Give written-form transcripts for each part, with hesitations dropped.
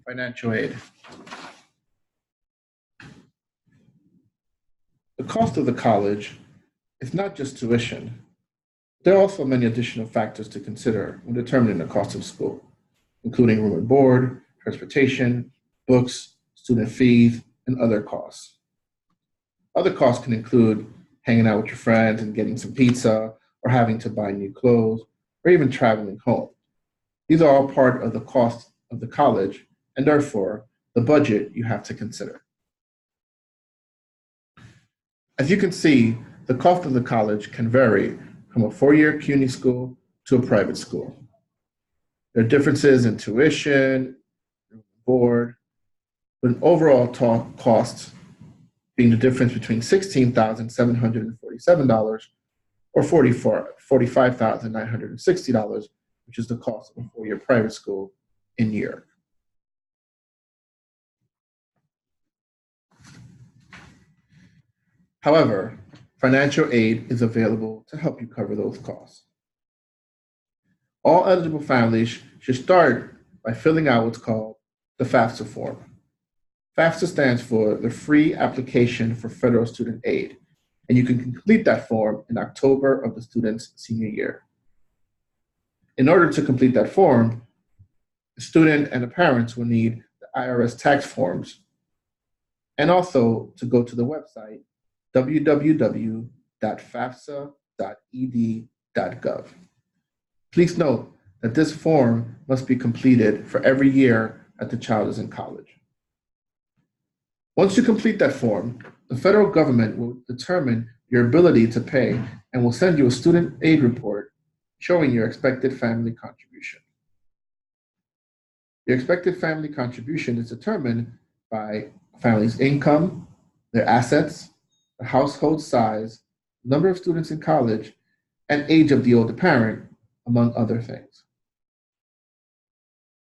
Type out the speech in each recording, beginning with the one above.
Financial aid. The cost of the college is not just tuition. There are also many additional factors to consider when determining the cost of school, including room and board, transportation, books, student fees, and other costs. Other costs can include hanging out with your friends and getting some pizza, or having to buy new clothes, or even traveling home. These are all part of the cost of the college, and therefore the budget you have to consider. As you can see, the cost of the college can vary from a four-year CUNY school to a private school. There are differences in tuition, board, but an overall cost being the difference between $16,747 or $45,960, which is the cost of a four-year private school in New York. However, financial aid is available to help you cover those costs. All eligible families should start by filling out what's called the FAFSA form. FAFSA stands for the Free Application for Federal Student Aid, and you can complete that form in October of the student's senior year. In order to complete that form, the student and the parents will need the IRS tax forms, and also to go to the website www.fafsa.ed.gov. Please note that this form must be completed for every year that the child is in college. Once you complete that form, the federal government will determine your ability to pay and will send you a student aid report showing your expected family contribution. Your expected family contribution is determined by a family's income, their assets, the household size, number of students in college, and age of the older parent, among other things.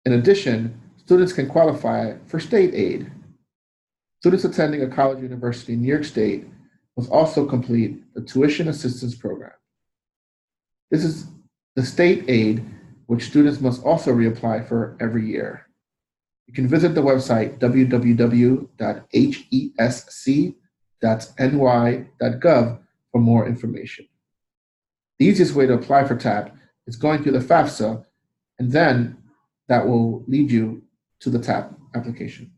In addition, students can qualify for state aid. Students attending a college or university in New York State must also complete the Tuition Assistance Program. This is the state aid which students must also reapply for every year. You can visit the website www.hesc.ny.gov for more information. The easiest way to apply for TAP is going through the FAFSA, and then that will lead you to the TAP application.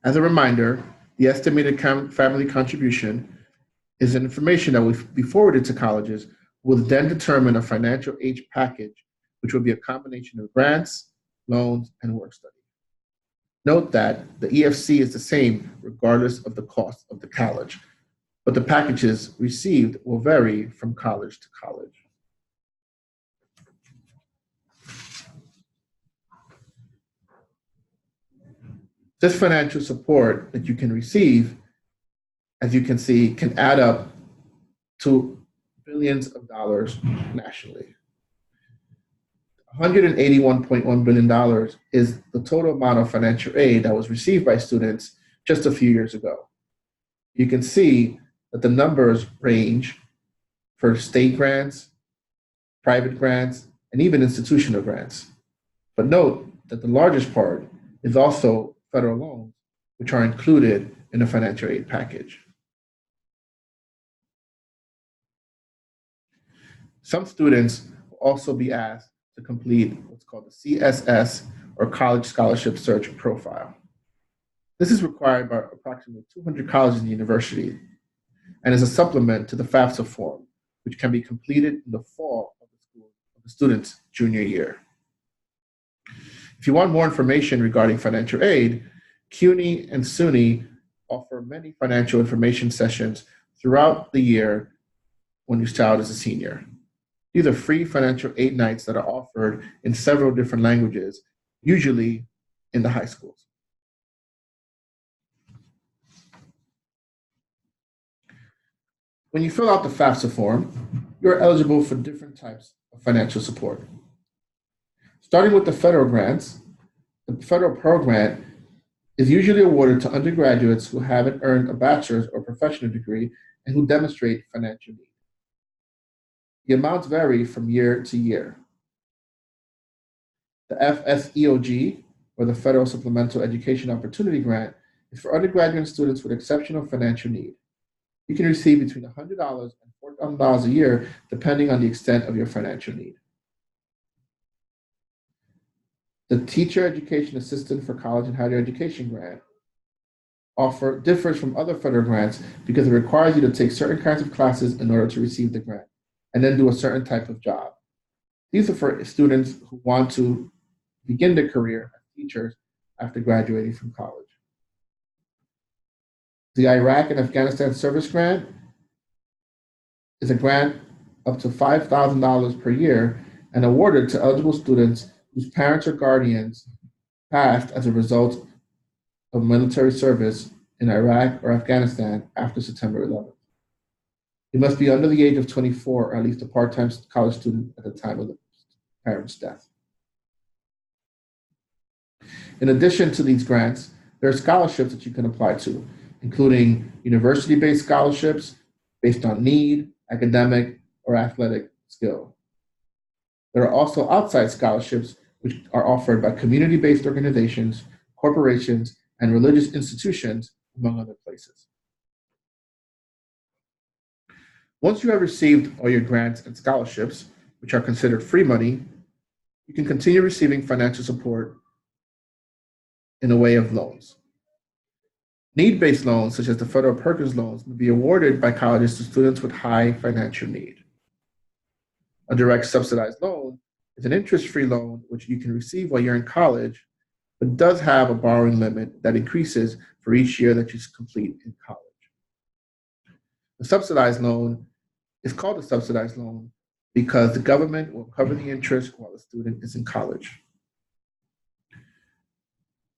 As a reminder, the estimated family contribution is information that will be forwarded to colleges who will then determine a financial aid package, which will be a combination of grants, loans, and work study. Note that the EFC is the same regardless of the cost of the college, but the packages received will vary from college to college. This financial support that you can receive, as you can see, can add up to billions of dollars nationally. $181.1 billion is the total amount of financial aid that was received by students just a few years ago. You can see that the numbers range for state grants, private grants, and even institutional grants. But note that the largest part is also federal loans, which are included in the financial aid package. Some students will also be asked to complete what's called the CSS, or College Scholarship Search Profile. This is required by approximately 200 colleges and universities and is a supplement to the FAFSA form, which can be completed in the fall of the student's junior year. If you want more information regarding financial aid, CUNY and SUNY offer many financial information sessions throughout the year when your child is a senior. These are free financial aid nights that are offered in several different languages, usually in the high schools. When you fill out the FAFSA form, you're eligible for different types of financial support. Starting with the federal grants, the federal Pell Grant is usually awarded to undergraduates who haven't earned a bachelor's or professional degree and who demonstrate financial need. The amounts vary from year to year. The FSEOG, or the Federal Supplemental Education Opportunity Grant, is for undergraduate students with exceptional financial need. You can receive between $100 and $4,000 a year, depending on the extent of your financial need. The Teacher Education Assistant for College and Higher Education Grant differs from other federal grants because it requires you to take certain kinds of classes in order to receive the grant, and then do a certain type of job. These are for students who want to begin their career as teachers after graduating from college. The Iraq and Afghanistan Service Grant is a grant up to $5,000 per year and awarded to eligible students whose parents or guardians passed as a result of military service in Iraq or Afghanistan after September 11th. You must be under the age of 24 or at least a part-time college student at the time of the parent's death. In addition to these grants, there are scholarships that you can apply to, including university-based scholarships based on need, academic, or athletic skill. There are also outside scholarships which are offered by community-based organizations, corporations, and religious institutions, among other places. Once you have received all your grants and scholarships, which are considered free money, you can continue receiving financial support in a way of loans. Need-based loans, such as the federal Perkins loans, may be awarded by colleges to students with high financial need. A direct subsidized loan is an interest-free loan which you can receive while you're in college, but does have a borrowing limit that increases for each year that you complete in college. The subsidized loan is called a subsidized loan because the government will cover the interest while the student is in college.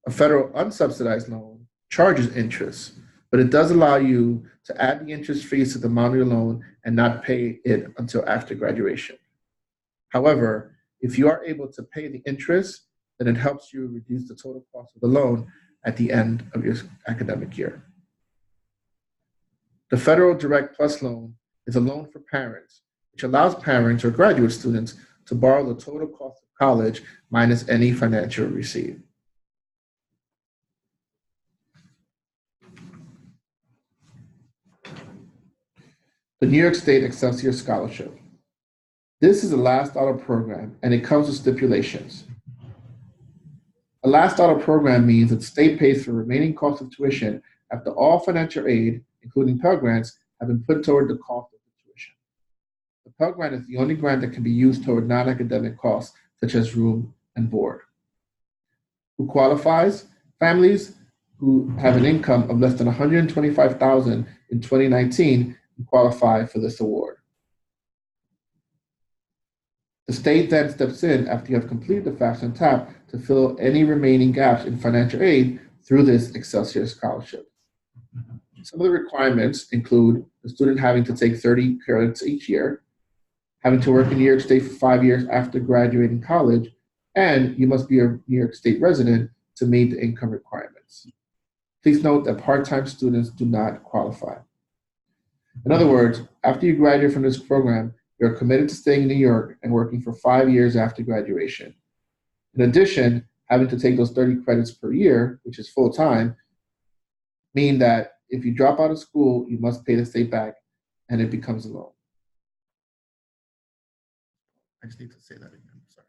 A federal unsubsidized loan charges interest, but it does allow you to add the interest fees to the amount of your loan and not pay it until after graduation. However, if you are able to pay the interest, then it helps you reduce the total cost of the loan at the end of your academic year. The Federal Direct Plus loan is a loan for parents, which allows parents or graduate students to borrow the total cost of college minus any financial received. The New York State Excelsior Scholarship. This is a last dollar program, and it comes with stipulations. A last dollar program means that the state pays for the remaining cost of tuition after all financial aid, including Pell Grants, have been put toward the cost of the tuition. The Pell Grant is the only grant that can be used toward non-academic costs, such as room and board. Who qualifies? Families who have an income of less than $125,000 in 2019 can qualify for this award. The state then steps in after you have completed the FAFSA TAP to fill any remaining gaps in financial aid through this Excelsior Scholarship. Some of the requirements include the student having to take 30 credits each year, having to work in New York State for 5 years after graduating college, and you must be a New York State resident to meet the income requirements. Please note that part-time students do not qualify. In other words, after you graduate from this program, you're committed to staying in New York and working for 5 years after graduation. In addition, having to take those 30 credits per year, which is full-time, mean that if you drop out of school, you must pay the state back and it becomes a loan. I just need to say that again, sorry.